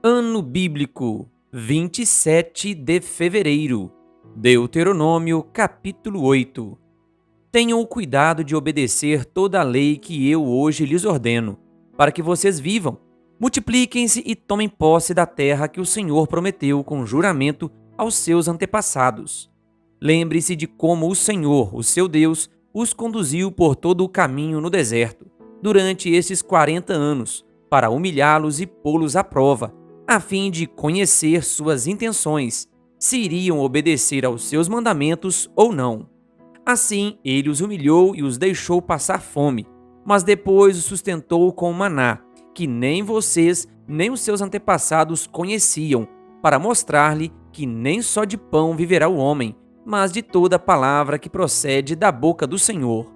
Ano Bíblico, 27 de fevereiro. Deuteronômio, capítulo 8. Tenham o cuidado de obedecer toda a lei que eu hoje lhes ordeno, para que vocês vivam, multipliquem-se e tomem posse da terra que o Senhor prometeu com juramento aos seus antepassados. Lembre-se de como o Senhor, o seu Deus, os conduziu por todo o caminho no deserto, durante esses 40 anos, para humilhá-los e pô-los à prova, a fim de conhecer suas intenções, se iriam obedecer aos seus mandamentos ou não. Assim, ele os humilhou e os deixou passar fome, mas depois os sustentou com maná, que nem vocês nem os seus antepassados conheciam, para mostrar-lhe que nem só de pão viverá o homem, mas de toda palavra que procede da boca do Senhor.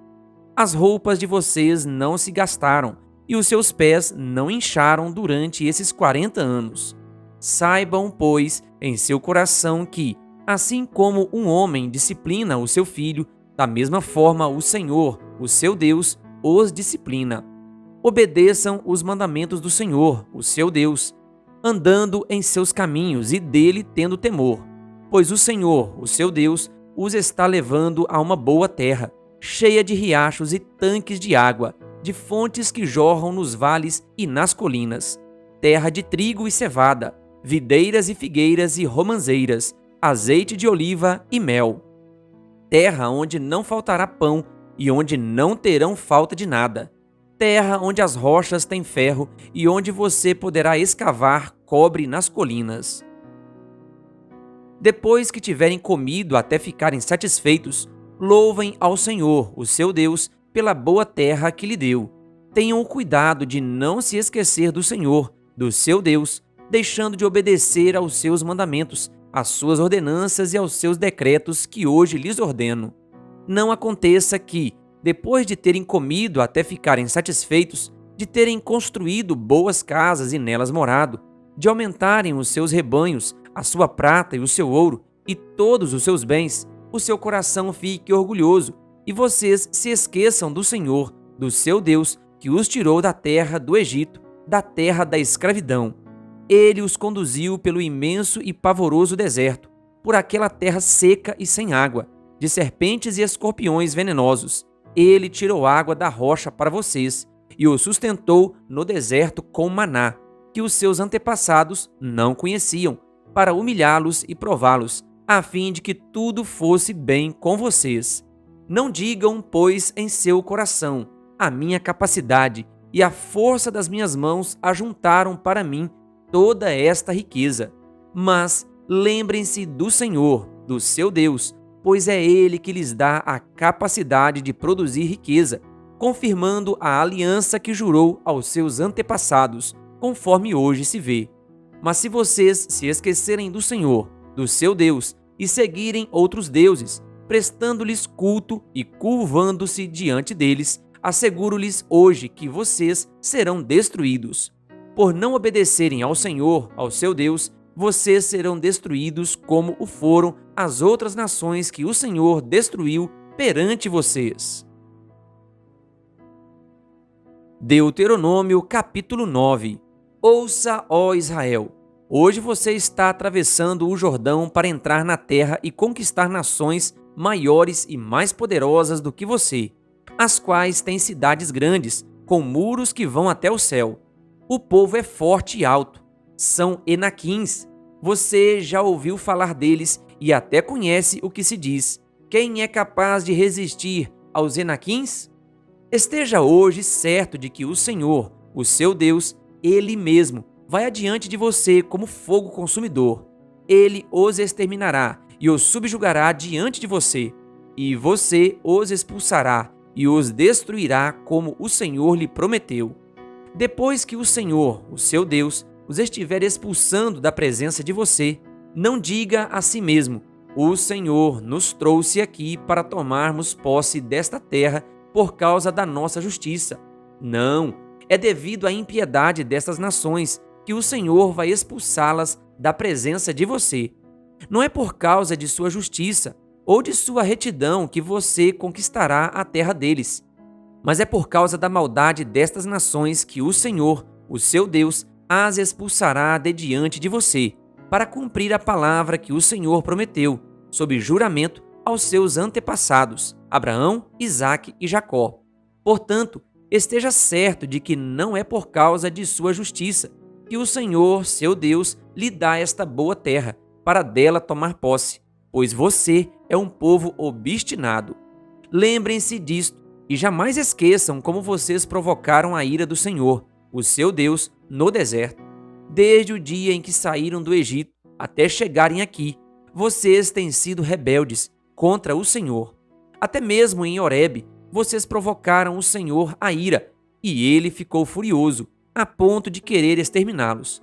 As roupas de vocês não se gastaram, e os seus pés não incharam durante esses 40 anos. Saibam, pois, em seu coração que, assim como um homem disciplina o seu filho, da mesma forma o Senhor, o seu Deus, os disciplina. Obedeçam os mandamentos do Senhor, o seu Deus, andando em seus caminhos e dele tendo temor, pois o Senhor, o seu Deus, os está levando a uma boa terra, cheia de riachos e tanques de água, de fontes que jorram nos vales e nas colinas, terra de trigo e cevada, videiras e figueiras e romãzeiras, azeite de oliva e mel. Terra onde não faltará pão e onde não terão falta de nada. Terra onde as rochas têm ferro e onde você poderá escavar cobre nas colinas. Depois que tiverem comido até ficarem satisfeitos, louvem ao Senhor, o seu Deus, pela boa terra que lhe deu. Tenham o cuidado de não se esquecer do Senhor, do seu Deus, deixando de obedecer aos seus mandamentos, às suas ordenanças e aos seus decretos que hoje lhes ordeno. Não aconteça que, depois de terem comido até ficarem satisfeitos, de terem construído boas casas e nelas morado, de aumentarem os seus rebanhos, a sua prata e o seu ouro e todos os seus bens, o seu coração fique orgulhoso e vocês se esqueçam do Senhor, do seu Deus, que os tirou da terra do Egito, da terra da escravidão. Ele os conduziu pelo imenso e pavoroso deserto, por aquela terra seca e sem água, de serpentes e escorpiões venenosos. Ele tirou água da rocha para vocês e os sustentou no deserto com maná, que os seus antepassados não conheciam, para humilhá-los e prová-los, a fim de que tudo fosse bem com vocês. Não digam, pois, em seu coração: a minha capacidade e a força das minhas mãos ajuntaram para mim toda esta riqueza. Mas lembrem-se do Senhor, do seu Deus, pois é Ele que lhes dá a capacidade de produzir riqueza, confirmando a aliança que jurou aos seus antepassados, conforme hoje se vê. Mas se vocês se esquecerem do Senhor, do seu Deus, e seguirem outros deuses, prestando-lhes culto e curvando-se diante deles, asseguro-lhes hoje que vocês serão destruídos. Por não obedecerem ao Senhor, ao seu Deus, vocês serão destruídos como o foram as outras nações que o Senhor destruiu perante vocês. Deuteronômio capítulo 9. Ouça, ó Israel, hoje você está atravessando o Jordão para entrar na terra e conquistar nações maiores e mais poderosas do que você, as quais têm cidades grandes, com muros que vão até o céu. O povo é forte e alto. São Enaquins. Você já ouviu falar deles e até conhece o que se diz. Quem é capaz de resistir aos Enaquins? Esteja hoje certo de que o Senhor, o seu Deus, Ele mesmo, vai adiante de você como fogo consumidor. Ele os exterminará e os subjugará diante de você, e você os expulsará e os destruirá como o Senhor lhe prometeu. Depois que o Senhor, o seu Deus, os estiver expulsando da presença de você, não diga a si mesmo: o Senhor nos trouxe aqui para tomarmos posse desta terra por causa da nossa justiça. Não, é devido à impiedade destas nações que o Senhor vai expulsá-las da presença de você. Não é por causa de sua justiça ou de sua retidão que você conquistará a terra deles, mas é por causa da maldade destas nações que o Senhor, o seu Deus, as expulsará de diante de você, para cumprir a palavra que o Senhor prometeu, sob juramento aos seus antepassados, Abraão, Isaque e Jacó. Portanto, esteja certo de que não é por causa de sua justiça que o Senhor, seu Deus, lhe dá esta boa terra, para dela tomar posse, pois você é um povo obstinado. Lembrem-se disto e jamais esqueçam como vocês provocaram a ira do Senhor, o seu Deus, no deserto. Desde o dia em que saíram do Egito até chegarem aqui, vocês têm sido rebeldes contra o Senhor. Até mesmo em Horebe, vocês provocaram o Senhor a ira, e ele ficou furioso, a ponto de querer exterminá-los.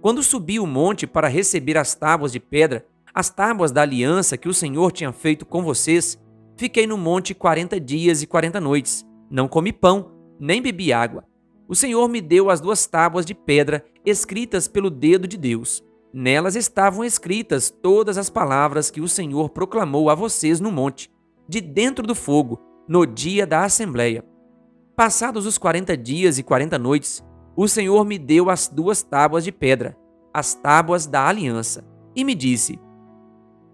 Quando subi o monte para receber as tábuas de pedra, as tábuas da aliança que o Senhor tinha feito com vocês, fiquei no monte 40 dias e 40 noites. Não comi pão, nem bebi água. O Senhor me deu as 2 tábuas de pedra escritas pelo dedo de Deus. Nelas estavam escritas todas as palavras que o Senhor proclamou a vocês no monte, de dentro do fogo, no dia da Assembleia. Passados os 40 dias e 40 noites, o Senhor me deu as 2 tábuas de pedra, as tábuas da aliança, e me disse: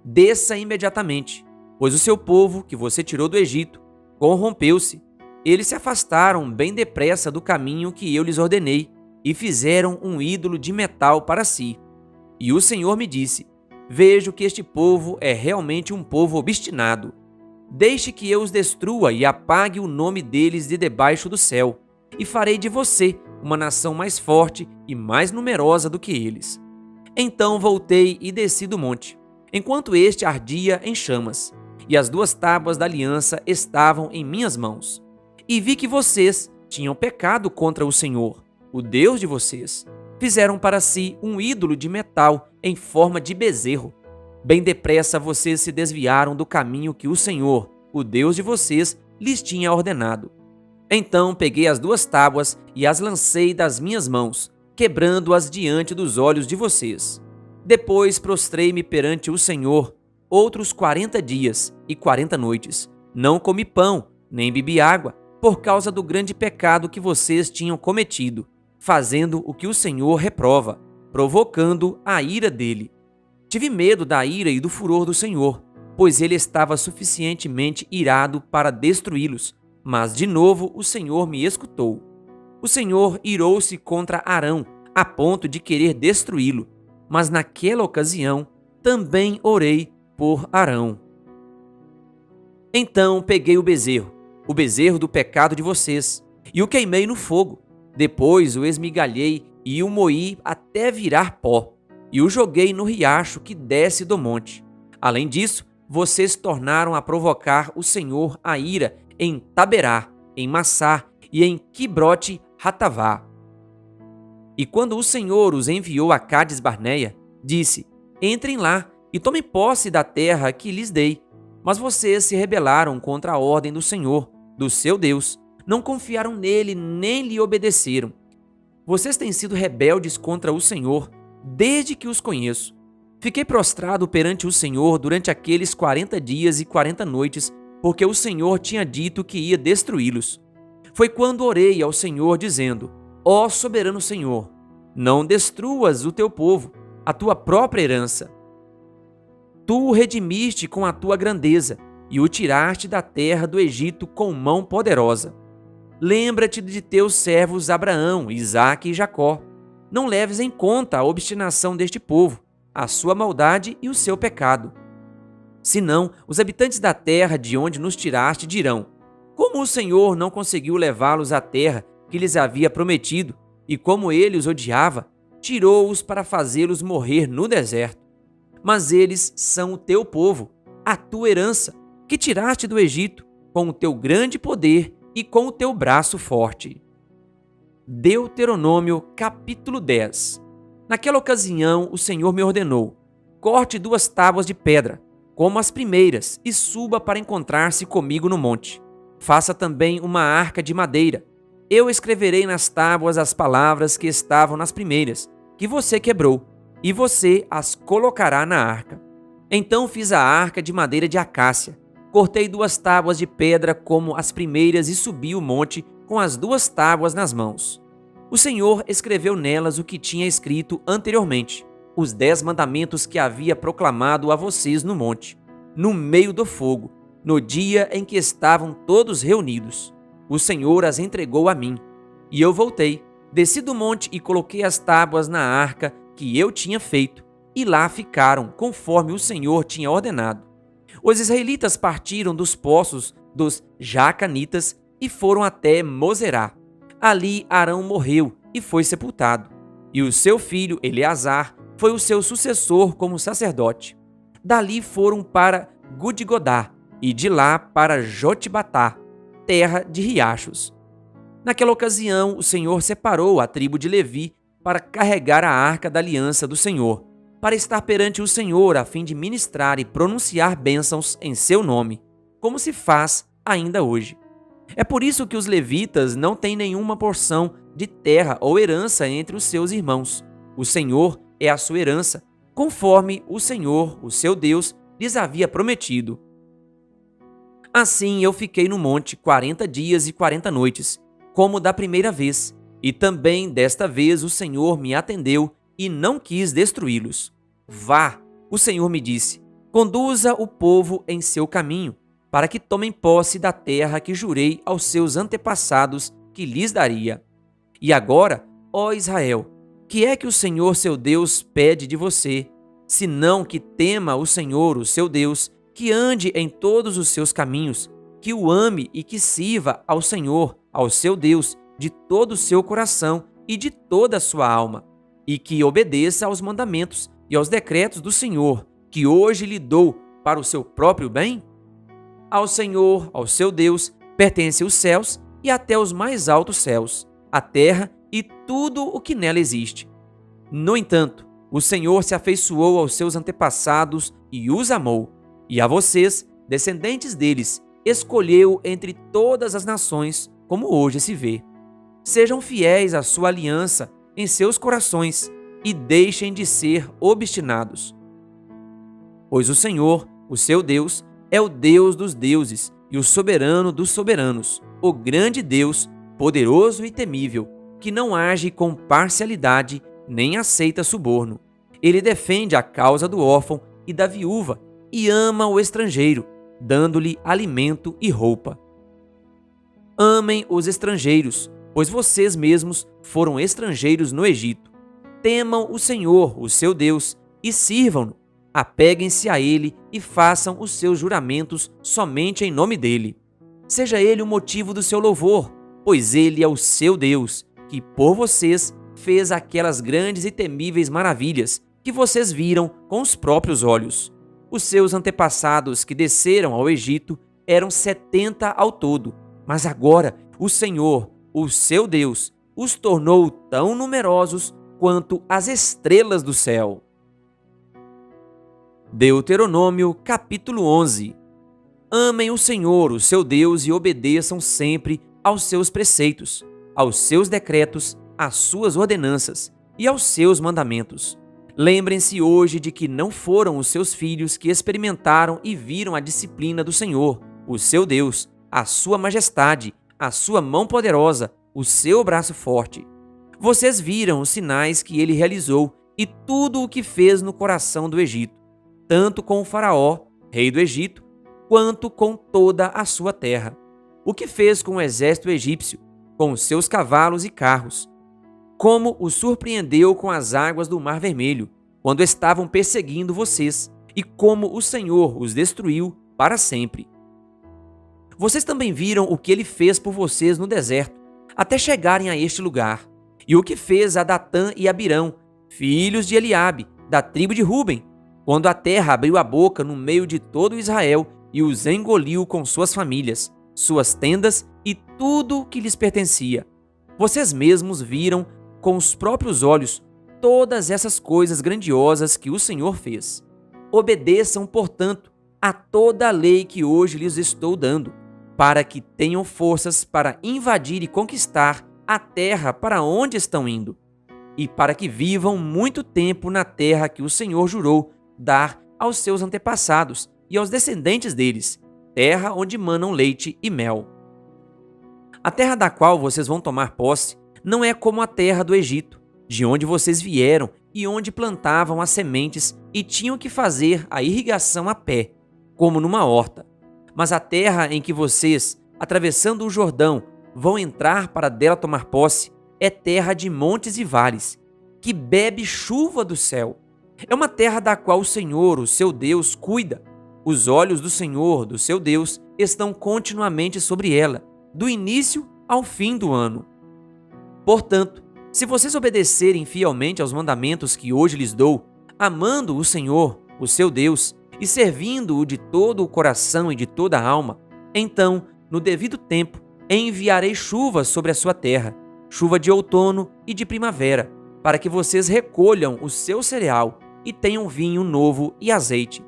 desça imediatamente, pois o seu povo, que você tirou do Egito, corrompeu-se. Eles se afastaram bem depressa do caminho que eu lhes ordenei e fizeram um ídolo de metal para si. E o Senhor me disse: vejo que este povo é realmente um povo obstinado. Deixe que eu os destrua e apague o nome deles de debaixo do céu, e farei de você uma nação mais forte e mais numerosa do que eles. Então voltei e desci do monte, enquanto este ardia em chamas, e as 2 tábuas da aliança estavam em minhas mãos. E vi que vocês tinham pecado contra o Senhor, o Deus de vocês. Fizeram para si um ídolo de metal em forma de bezerro. Bem depressa vocês se desviaram do caminho que o Senhor, o Deus de vocês, lhes tinha ordenado. Então peguei as 2 tábuas e as lancei das minhas mãos, quebrando-as diante dos olhos de vocês. Depois prostrei-me perante o Senhor outros 40 dias e 40 noites. Não comi pão, nem bebi água, por causa do grande pecado que vocês tinham cometido, fazendo o que o Senhor reprova, provocando a ira dele. Tive medo da ira e do furor do Senhor, pois ele estava suficientemente irado para destruí-los. Mas de novo o Senhor me escutou. O Senhor irou-se contra Arão, a ponto de querer destruí-lo. Mas naquela ocasião também orei por Arão. Então peguei o bezerro do pecado de vocês, e o queimei no fogo. Depois o esmigalhei e o moí até virar pó, e o joguei no riacho que desce do monte. Além disso, vocês tornaram a provocar o Senhor a ira em Taberá, em Massá e em Quibrote Hatavá. E quando o Senhor os enviou a Cades Barneia, disse: entrem lá e tomem posse da terra que lhes dei. Mas vocês se rebelaram contra a ordem do Senhor, do seu Deus, não confiaram nele nem lhe obedeceram. Vocês têm sido rebeldes contra o Senhor desde que os conheço. Fiquei prostrado perante o Senhor durante aqueles 40 dias e 40 noites, porque o Senhor tinha dito que ia destruí-los. Foi quando orei ao Senhor dizendo: ó soberano Senhor, não destruas o teu povo, a tua própria herança. Tu o redimiste com a tua grandeza e o tiraste da terra do Egito com mão poderosa. Lembra-te de teus servos Abraão, Isaque e Jacó. Não leves em conta a obstinação deste povo, a sua maldade e o seu pecado. Senão, os habitantes da terra de onde nos tiraste dirão: como o Senhor não conseguiu levá-los à terra que lhes havia prometido, e como ele os odiava, tirou-os para fazê-los morrer no deserto. Mas eles são o teu povo, a tua herança, que tiraste do Egito, com o teu grande poder e com o teu braço forte. Deuteronômio capítulo 10. Naquela ocasião o Senhor me ordenou: corte 2 tábuas de pedra, como as primeiras, e suba para encontrar-se comigo no monte. Faça também uma arca de madeira. Eu escreverei nas tábuas as palavras que estavam nas primeiras, que você quebrou, e você as colocará na arca. Então fiz a arca de madeira de acácia. Cortei 2 tábuas de pedra como as primeiras e subi o monte com as 2 tábuas nas mãos. O Senhor escreveu nelas o que tinha escrito anteriormente, os 10 mandamentos que havia proclamado a vocês no monte, no meio do fogo, no dia em que estavam todos reunidos. O Senhor as entregou a mim, e eu voltei, desci do monte e coloquei as tábuas na arca que eu tinha feito, e lá ficaram, conforme o Senhor tinha ordenado. Os israelitas partiram dos poços dos Jaacanitas e foram até Moserá. Ali Arão morreu e foi sepultado, e o seu filho Eleazar foi o seu sucessor como sacerdote. Dali foram para Gudgodá e de lá para Jotbatá, terra de riachos. Naquela ocasião, o Senhor separou a tribo de Levi para carregar a arca da aliança do Senhor, para estar perante o Senhor a fim de ministrar e pronunciar bênçãos em seu nome, como se faz ainda hoje. É por isso que os levitas não têm nenhuma porção de terra ou herança entre os seus irmãos. O Senhor é a sua herança, conforme o Senhor, o seu Deus, lhes havia prometido. Assim eu fiquei no monte 40 dias e 40 noites, como da primeira vez, e também desta vez o Senhor me atendeu e não quis destruí-los. Vá, o Senhor me disse, conduza o povo em seu caminho, para que tomem posse da terra que jurei aos seus antepassados que lhes daria. E agora, ó Israel, que é que o Senhor seu Deus pede de você, senão que tema o Senhor, o seu Deus, que ande em todos os seus caminhos, que o ame e que sirva ao Senhor, ao seu Deus, de todo o seu coração e de toda a sua alma, e que obedeça aos mandamentos e aos decretos do Senhor, que hoje lhe dou para o seu próprio bem? Ao Senhor, ao seu Deus, pertencem os céus e até os mais altos céus, a terra e tudo o que nela existe. No entanto, o Senhor se afeiçoou aos seus antepassados e os amou, e a vocês, descendentes deles, escolheu entre todas as nações, como hoje se vê. Sejam fiéis à sua aliança em seus corações e deixem de ser obstinados. Pois o Senhor, o seu Deus, é o Deus dos deuses e o soberano dos soberanos, o grande Deus, poderoso e temível, que não age com parcialidade nem aceita suborno. Ele defende a causa do órfão e da viúva e ama o estrangeiro, dando-lhe alimento e roupa. Amem os estrangeiros, pois vocês mesmos foram estrangeiros no Egito. Temam o Senhor, o seu Deus, e sirvam-no. Apeguem-se a ele e façam os seus juramentos somente em nome dele. Seja ele o motivo do seu louvor, pois ele é o seu Deus, que por vocês fez aquelas grandes e temíveis maravilhas que vocês viram com os próprios olhos. Os seus antepassados que desceram ao Egito eram 70 ao todo, mas agora o Senhor, o seu Deus, os tornou tão numerosos quanto as estrelas do céu. Deuteronômio capítulo 11. Amem o Senhor, o seu Deus, e obedeçam sempre aos seus preceitos, aos seus decretos, às suas ordenanças e aos seus mandamentos. Lembrem-se hoje de que não foram os seus filhos que experimentaram e viram a disciplina do Senhor, o seu Deus, a sua majestade, a sua mão poderosa, o seu braço forte. Vocês viram os sinais que ele realizou e tudo o que fez no coração do Egito, tanto com o faraó, rei do Egito, quanto com toda a sua terra. O que fez com o exército egípcio, com os seus cavalos e carros. Como o surpreendeu com as águas do Mar Vermelho, quando estavam perseguindo vocês, e como o Senhor os destruiu para sempre. Vocês também viram o que ele fez por vocês no deserto, até chegarem a este lugar, e o que fez a Datã e Abirão, filhos de Eliabe, da tribo de Ruben, quando a terra abriu a boca no meio de todo Israel e os engoliu com suas famílias, suas tendas e tudo o que lhes pertencia. Vocês mesmos viram com os próprios olhos todas essas coisas grandiosas que o Senhor fez. Obedeçam, portanto, a toda a lei que hoje lhes estou dando, para que tenham forças para invadir e conquistar a terra para onde estão indo, e para que vivam muito tempo na terra que o Senhor jurou dar aos seus antepassados e aos descendentes deles, terra onde manam leite e mel. A terra da qual vocês vão tomar posse Não é como a terra do Egito, de onde vocês vieram e onde plantavam as sementes e tinham que fazer a irrigação a pé, como numa horta. Mas a terra em que vocês, atravessando o Jordão, vão entrar para dela tomar posse, é terra de montes e vales, que bebe chuva do céu. É uma terra da qual o Senhor, o seu Deus, cuida. Os olhos do Senhor, do seu Deus, estão continuamente sobre ela, do início ao fim do ano. Portanto, se vocês obedecerem fielmente aos mandamentos que hoje lhes dou, amando o Senhor, o seu Deus, e servindo-o de todo o coração e de toda a alma, então, no devido tempo, enviarei chuva sobre a sua terra, chuva de outono e de primavera, para que vocês recolham o seu cereal e tenham vinho novo e azeite.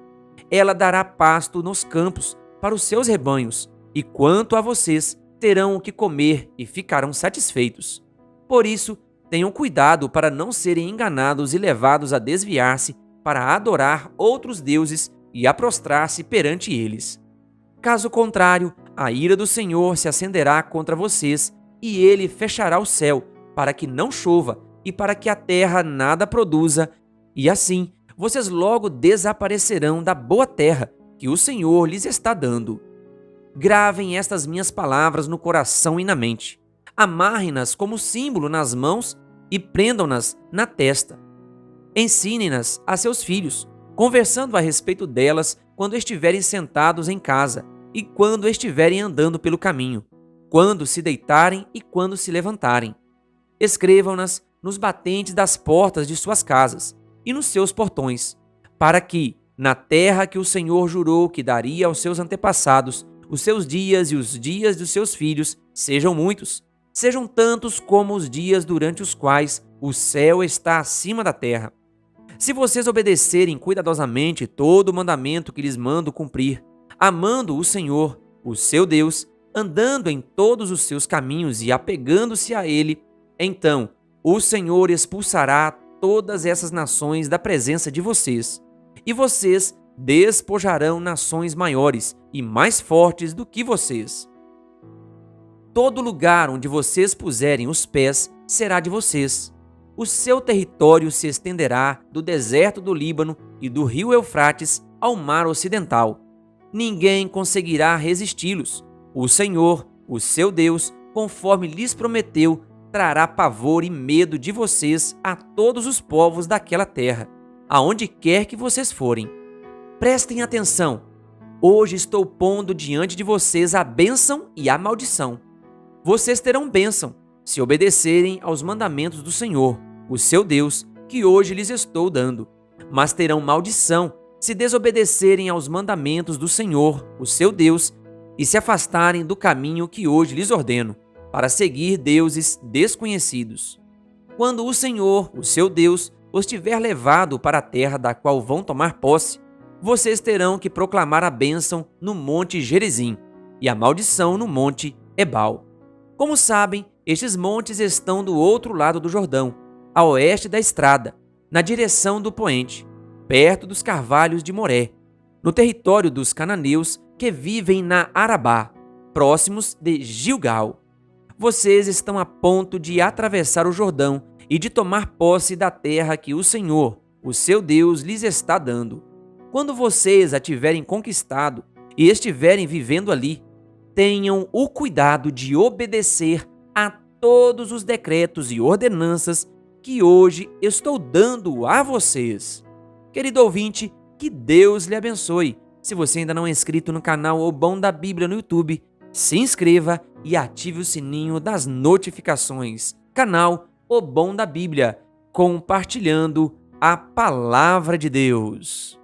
Ela dará pasto nos campos para os seus rebanhos, e quanto a vocês, terão o que comer e ficarão satisfeitos. Por isso, tenham cuidado para não serem enganados e levados a desviar-se para adorar outros deuses e a prostrar-se perante eles. Caso contrário, a ira do Senhor se acenderá contra vocês e ele fechará o céu para que não chova e para que a terra nada produza, e assim vocês logo desaparecerão da boa terra que o Senhor lhes está dando. Gravem estas minhas palavras no coração e na mente. Amarrem-nas como símbolo nas mãos e prendam-nas na testa. Ensinem-nas a seus filhos, conversando a respeito delas quando estiverem sentados em casa e quando estiverem andando pelo caminho, quando se deitarem e quando se levantarem. Escrevam-nas nos batentes das portas de suas casas e nos seus portões, para que, na terra que o Senhor jurou que daria aos seus antepassados, os seus dias e os dias dos seus filhos sejam muitos, sejam tantos como os dias durante os quais o céu está acima da terra. Se vocês obedecerem cuidadosamente todo o mandamento que lhes mando cumprir, amando o Senhor, o seu Deus, andando em todos os seus caminhos e apegando-se a Ele, então o Senhor expulsará todas essas nações da presença de vocês, e vocês despojarão nações maiores e mais fortes do que vocês. Todo lugar onde vocês puserem os pés será de vocês. O seu território se estenderá do deserto do Líbano e do rio Eufrates ao mar ocidental. Ninguém conseguirá resisti-los. O Senhor, o seu Deus, conforme lhes prometeu, trará pavor e medo de vocês a todos os povos daquela terra, aonde quer que vocês forem. Prestem atenção. Hoje estou pondo diante de vocês a bênção e a maldição. Vocês terão bênção se obedecerem aos mandamentos do Senhor, o seu Deus, que hoje lhes estou dando. Mas terão maldição se desobedecerem aos mandamentos do Senhor, o seu Deus, e se afastarem do caminho que hoje lhes ordeno, para seguir deuses desconhecidos. Quando o Senhor, o seu Deus, os tiver levado para a terra da qual vão tomar posse, vocês terão que proclamar a bênção no monte Gerizim e a maldição no monte Ebal. Como sabem, estes montes estão do outro lado do Jordão, a oeste da estrada, na direção do poente, perto dos carvalhos de Moré, no território dos cananeus que vivem na Arabá, próximos de Gilgal. Vocês estão a ponto de atravessar o Jordão e de tomar posse da terra que o Senhor, o seu Deus, lhes está dando. Quando vocês a tiverem conquistado e estiverem vivendo ali, tenham o cuidado de obedecer a todos os decretos e ordenanças que hoje estou dando a vocês. Querido ouvinte, que Deus lhe abençoe. Se você ainda não é inscrito no canal O Bom da Bíblia no YouTube, se inscreva e ative o sininho das notificações. Canal O Bom da Bíblia, compartilhando a Palavra de Deus.